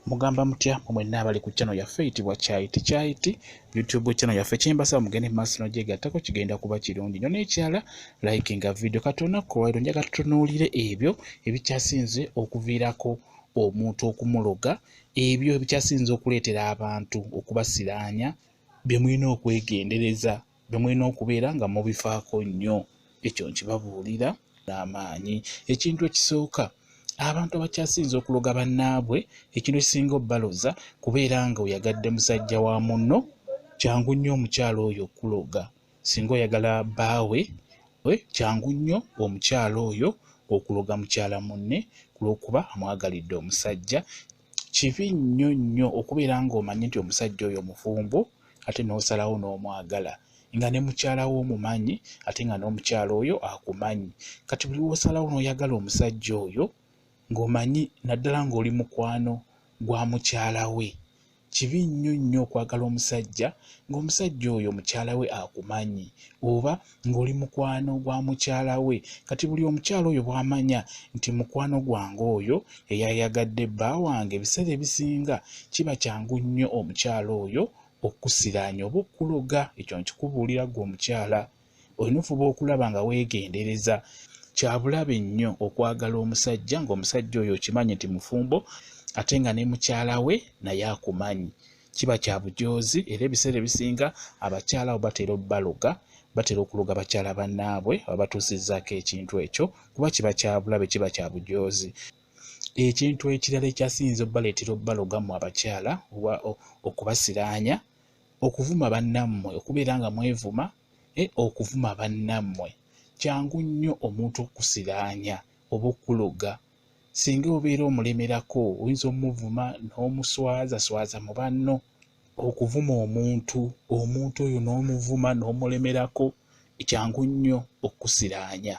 Mugamba mutya mwenna abali ku channel yaffe eyitibwa Chaiti YouTube channel yaffe kyembasa mugende maaso n'ogyegattako kigenda kuba kirungi nnyo n'ekirala likinga video katona ko wairo njaga tutunuulire ebyo ebikyasinze okuviirako omuntu okumuloga ebyo ebikyasinze okuleetera abantu okubasiraanya bye mulina okwegendereza bye mulina okubeera nga mubifaako nnyo ekyo nkibabuulira n'amaanyi. Ekintu ekisooka abantu abakyasinze okuloga bannaabwe ekintu ekisinga obbaloza kubeera nga oyagadde musajja wa munno kyangu nnyo omukyalo oyo okuloga. Singa oyagala bbaawe kyangu nnyo omukyalo oyo okuloga mukyala munne kulwokuba amwagalidde omusajja. Kibi nnyo nnyo okubeera nga omanyi nti omusajja oyo mufumbo ate n'osalawo n'omwagala nga ne mukyala wo omumanyi ate nga n'omukyala oyo akumanyi. Kati buli w'osalawo n'oyagala omusajja oyo ng'omanyi naddala ng'oli mukwano gwa mukyala we. Kibi nnyo nnyo okwagala omusajja ng'omusajja oyo mukyala we akumanyi oba ng'oli mukwano gwa mukyala we. Kati buli omukyala oyo bw'amanya nti mukwano gwange oyo eyayagadde bba wange ebiseera ebisinga kiba kyangu nnyo omukyala oyo okusiranya oba okuloga. Ekyo nkikubuulira ggwe omukyala olina ofuba okulaba nga weegendereza. Kyabulabe nnyo okwagala omusajja ng'omusajja oyo okimanyi nti mufumbo ate nga ne mukyala we naye akumanyi. Kiba kya bujoozi era ebiseera ebisinga abakyala abo batera obbaloga batera okuloga bakyala bannaabwe abatuusizzaako ekintu ekyo kuba kiba kyabulabe kiba kya bujoozi. Ekintu ekirala ekyasinze obbaleetera obbaloga mu abakyala oba okubasiraanya okuvuma bannammwe okubeera nga mwevuma okuvuma bannammwe. Kyangu nnyo omuntu okusiraanya oba okuloga. Singa obeera omulemerako oyinza omuvuma n'omuswazaswaza mu banno. Okuvuma omuntu oyo n'omuvuma n'omulemerako kyangu nnyo okusiraanya.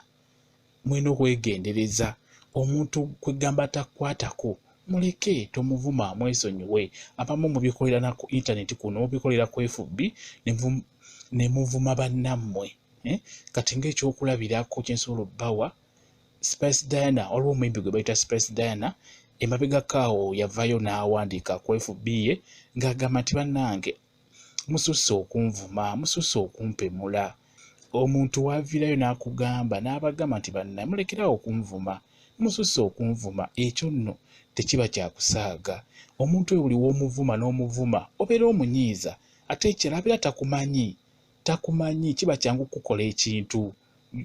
Mulina okwegendereza. Omuntu kwegamba takwatako muleke tomuvuma mwesonyiwe. Abamu mubikolera na ku internet kuno mubikolera ku FB ne muvuma bannammwe. Kati ng'ekyokulabirako kyensobola obbawa Space Diana waliwo omuyimbi gwe bayita Space Diana emabegako awo yavayo n'awandiika ku FB ye ng'agamba nti bannange mususse okunvuma mususse okumpemula. Omuntu waviirayo n'akugamba n'abagamba nti bannange mulekerawo okunvuma mususse okunvuma. Ekyo nno tekiba kyakusaaga. Omuntu oyo buli w'omuvuma n'omuvuma obeera omunyiiza ate ekirabira takumanyi kiba kyangu okukola ekintu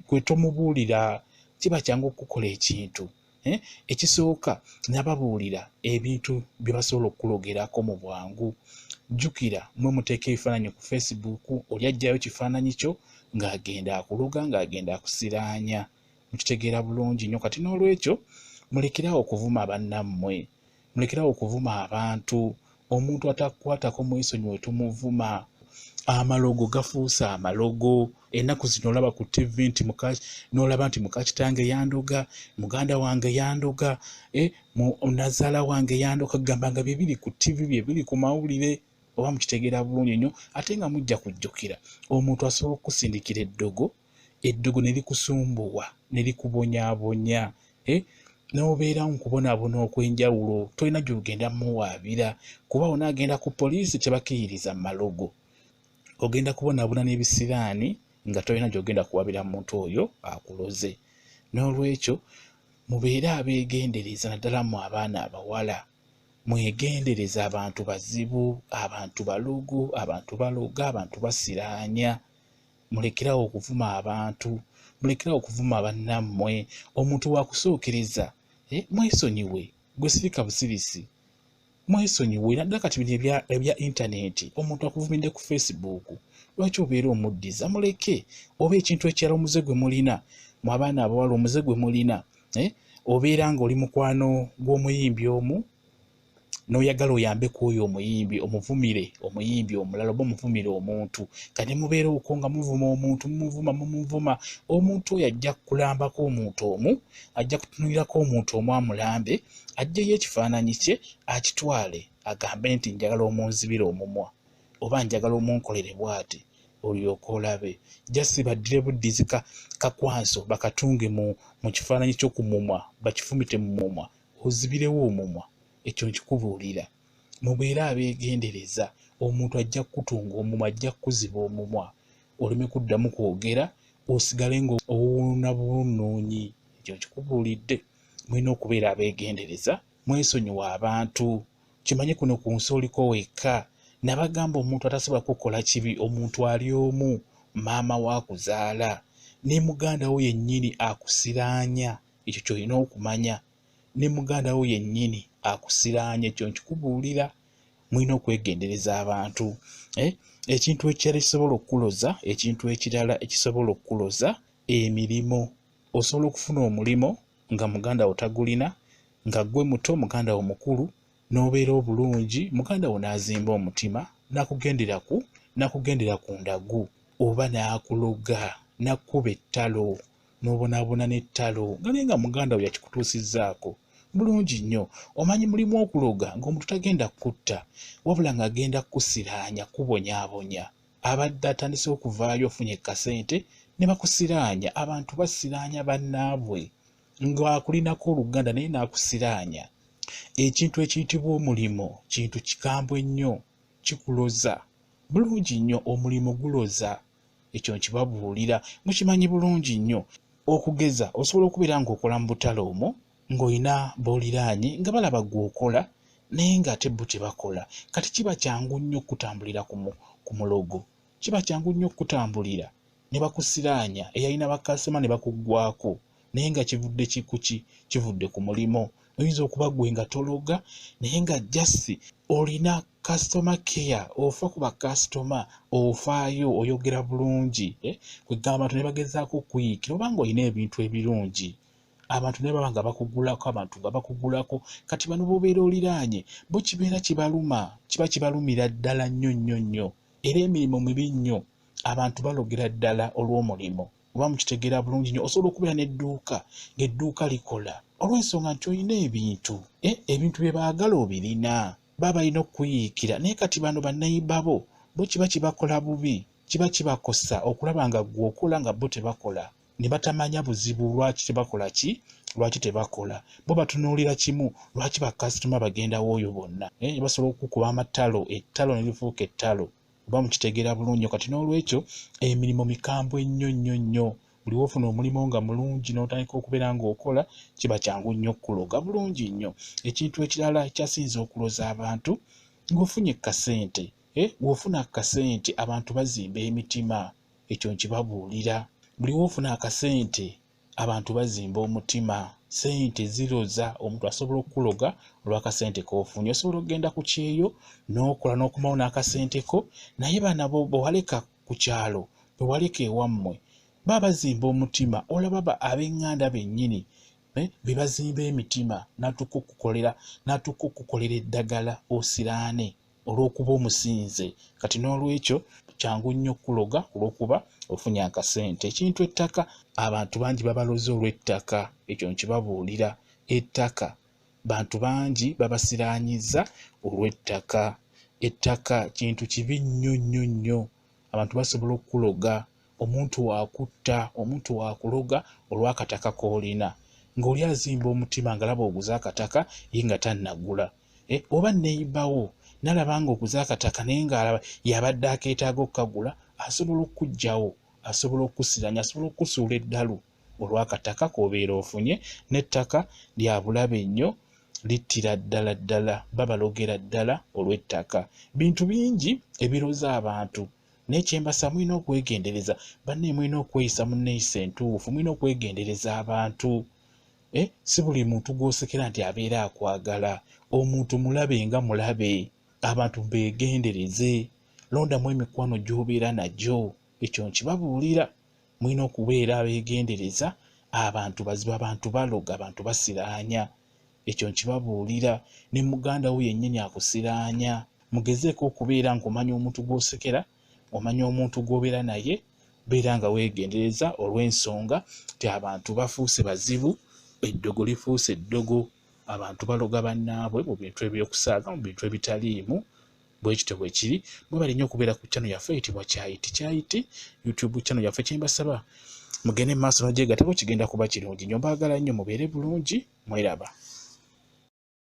gwe tomubuulira kiba kyangu okukola ekintu. Ekisooka nababuulira ebintu bye basobola okulogerako mu bwangu. Jjukira mwe muteeka ebifaananyi ku Facebook oli ajjayo kifaananyi kyo ng'agenda akuloga ng'agenda akusiraanya. Mukitegeera bulungi nnyo. Kati n'olwekyo mulekerawo okuvuma bannammwe mulekerawo okuvuma abantu. Omuntu atakukwatako mwesonyiwe tumuvuma. Amalogo gafuuse amalogo. Ennaku zino olaba ku TV nti n'olaba nti muka kitange Yandoga Muganda wange Yandoga nazaala wange Yandoga gamba nga bye biri ku TV bye biri ku mawulire oba mukitegeera bulungi nnyo. Ate nga mujja kujjukira omuntu asobola okusindikira eddogo ne likusumbuwa ne likubonyaabonya n'obeera nkubonaabona okw'enjawulo tolina gy'ogenda muwaabira kuba onaagenda ku poliisi tebakiyiriza malogo. Ogenda kubonaabona n'ebisiraani nga tolina gy'ogenda kuwabira muntu oyo akuloze. N'olwekyo mubeere abeegendereza naddala mu abaana abawala. Mwegendereza abantu bazibu abantu balogo abantu baloga abantu basiraanya. Mulekerawo okuvuma abantu mulekerawo okuvuma bannammwe. Omuntu wakusookereza mwesonyiwe gwe sirika busirisi mwesonyiwe. Naddala kati bino ebya internet omuntu akuvumidde ku Facebook lwaki obeera omuddiza muleke. Oba ekintu ekirala omuze gwe mulina mu abaana abawala omuze gwe mulina obeera ng'oli mukwano gw'omuyimbi omu n'oyagala oyambe ku oyo omuyimbi omuvumire omuyimbi omulala oba omuvumire omuntu. Kati mubeera okwo nga muvuma omuntu mumuvuma omuntu oyo ajja kulambako omuntu omu ajja kutunulirako omuntu omu amulambe ajjeyo ekifaananyi kye akitwale agambe nti njagala omunzibire omumwa oba njagala omunkolere bw'ati olyoke olabe. Jasi baddire buddizi kakwanso bakatunge mu kifaananyi ky'okumumwa bakifumite mu mumwa ozibirewo omumwa. Ekyo nkikubuulira mubeere abeegendereza. Omuntu ajja kutunga omumwa, ajja kuziba omumwa, oleme kuddamu kwogera, osigale ng'owuuna buwunnunyi. Ekyo nkikubuulidde. Mulina okubeera abeegendereza, mwesonyiwa abantu. Kimanye kuno ku nsi oliko wekka. Nabagamba omuntu atasobola kukola kibi, omuntu ali omu, maama waakuzaala. Ne muganda wo yennyini akusiranya. Ekyo ky'olina okumanya. Ne muganda wo yennyini akusiranya. Ekyo nkikubuulira. Mulina okwegendereza abantu. Ekintu ekirala ekisobola okukuloza, ekintu ekirala ekisobola okukuloza, emirimu. Osobola okufuna omulimu nga muganda wo tagulina, nga ggwe muto muganda wo mukulu, n'obeera obulungi, muganda wo n'azimba omutima, nakugendera ku ndagu, oba n'akuloga, n'akkuba ettalo, n'obonaabona n'ettalo, nga muganda wo yakikutuusizzaako. Bulungi nnyo. Omanyi mulimu okuloga ng'omuntu tagenda kutta, wabula ng'agenda kukusiranya, kubonyaabonya. Abadde atandise okuvaayo ofunye kasente ne bakusiranya. Abantu basiranya bannaabwe ng'akulinako oluganda naye n'akusiranya. Ekintu ekiyitibwa omulimu kintu kikambwe nnyo, kikuloza. Bulungi nnyo, omulimu guloza. Ekyo nkibabuulira, mukimanyi bulungi nnyo. Okugeza, osobola okubeera ng'okola mu butale omwo, ng'olina booliraanye nga balaba gw'okola naye ng'ate bo tebakola. Kati kiba kyangu nnyo okutambulira ku mulogo. Kiba kyangu nnyo okutambulira ne bakusiranya, eyalina bakasitoma ne bakuggwako, naye nga kivudde kikuki, kivudde ku mulimo. Oyinza okuba ggwe nga tologa naye nga jasi olina customer care, ofa ku bakasitoma, ofaayo, oyogera bulungi. Kwegamba abantu ne bagezaako okuyiikira oba ng'olina ebintu ebirungi. Abantu ne baba nga bakugulako, abantu nga bakugulako. Kati bano b'obeera oliraanye bo kibeera kibaluma, kiba kibalumira ddala nnyo nnyo nnyo. Era emirimu mibi nnyo, abantu balogera ddala olw'omulimo. Oba mukitegeera bulungi nnyo, osobola okubeera n'edduuka, ng'edduuka likola olw'ensonga nti olina ebintu, ebintu bye baagala obirina, baba balina okuyiikira. Naye kati bano bannayiba bo kiba kibakola bubi, kiba kibakosa okulaba nga gw'okola nga bo tebakola. Ne batamanya buzibu lwaki tebakola ki, lwaki tebakola. Bo batunuulira kimu, lwaki bakasitoma bagenda w'oyo bonna. Basobola okukuba amatalo, ettalo ne lifuuka ettalo. Oba mukitegeera bulungi. Kati n'olwekyo emirimu mikambwe nnyo nnyo nnyo. Buli wofuna omulimu nga mulungi n'otandika okubeera ng'okola, kiba kyangu nnyo okuloga bulungi nnyo. Ekintu ekirala ekyasinze okuloza abantu, ng'ofunye kasente. Bw'ofuna akasente abantu bazimba emitima. Ekyo nkibabuulira. Buli wofuna akasente abantu bazimba omutima. Sente ziroza. Omuntu asobola okuloga olw'akasente k'ofunye. Osobola okugenda ku kyeyo n'okola n'okumawo n'akasente ko, naye bana bo bwewaleka ku kyalo, bwewaleka ewammwe, baba bazimba omutima. Olaba ab'eŋŋanda bennyini be bazimba emitima, n'atuuka okukukolera eddagala osiraane olw'okuba omusinze. Kati n'olwekyo kyangu nnyo okuloga olw'okuba ofunye akasente. Ekintu ettaka, abantu bangi babaloza olw'ettaka. Ekyo nkibabuulira. Ettaka, bantu bangi babasiraanyiza olw'ettaka. Ettaka kintu kibi nnyo nnyo nnyo. Abantu basobola okuloga. Omuntu wakutta, omuntu wakuloga olw'akataka k'olina. Ng'oli azimba omutima ng'alaba oguze akataka ye nga tannagula. Oba neeyibawo n'alaba ng'oguze akataka naye ng'alaba yabadde akeetaaga okukagula, asobola okuggyawo, asobola okukusiranya, asobola okukusuula eddalu olw'akataka k'obeera ofunye. N'ettaka lya bulabe nnyo, littira ddala ddala, babalogera ddala olw'ettaka. Bintu bingi ebiroza abantu. N'ekyembasa mulina okwegendereza. Banne mulina okweyisa mu nneeyisa entuufu, mulina okwegendereza abantu. Si buli muntu gw'osekera nti abeera akwagala. Omuntu mulabe nga mulabe. Abantu beegendereze. Londamu emikwano gy'obeera nagyo. Ekyo nkibabuulira. Mulina okubeera abeegendereza. Abantu bazibu, abantu baloga, abantu basiraanya. Ekyo nkibabuulira. Ne muganda wo yennyini akusiraanya. Mugezeeko okubeera ng'omanya omuntu gw'osekera, omanya omuntu gw'obeera naye, beera nga weegendereza olw'ensonga nti abantu bafuuse bazibu, eddogo lifuuse eddogo. Abantu baloga bannaabwe mu bintu eby'okusaaga, mu bintu ebitaliimu. Bwe kityo bwe kiri. Mwebale nnyo okubeera ku channel yaffe eyitibwa Kyayiti YouTube channel yaffe. Kyembasaba mugende mu maaso n'ogyegattako, kigenda kuba kirungi nnyo. Mbaagala nnyo, mubeere bulungi, mweraba.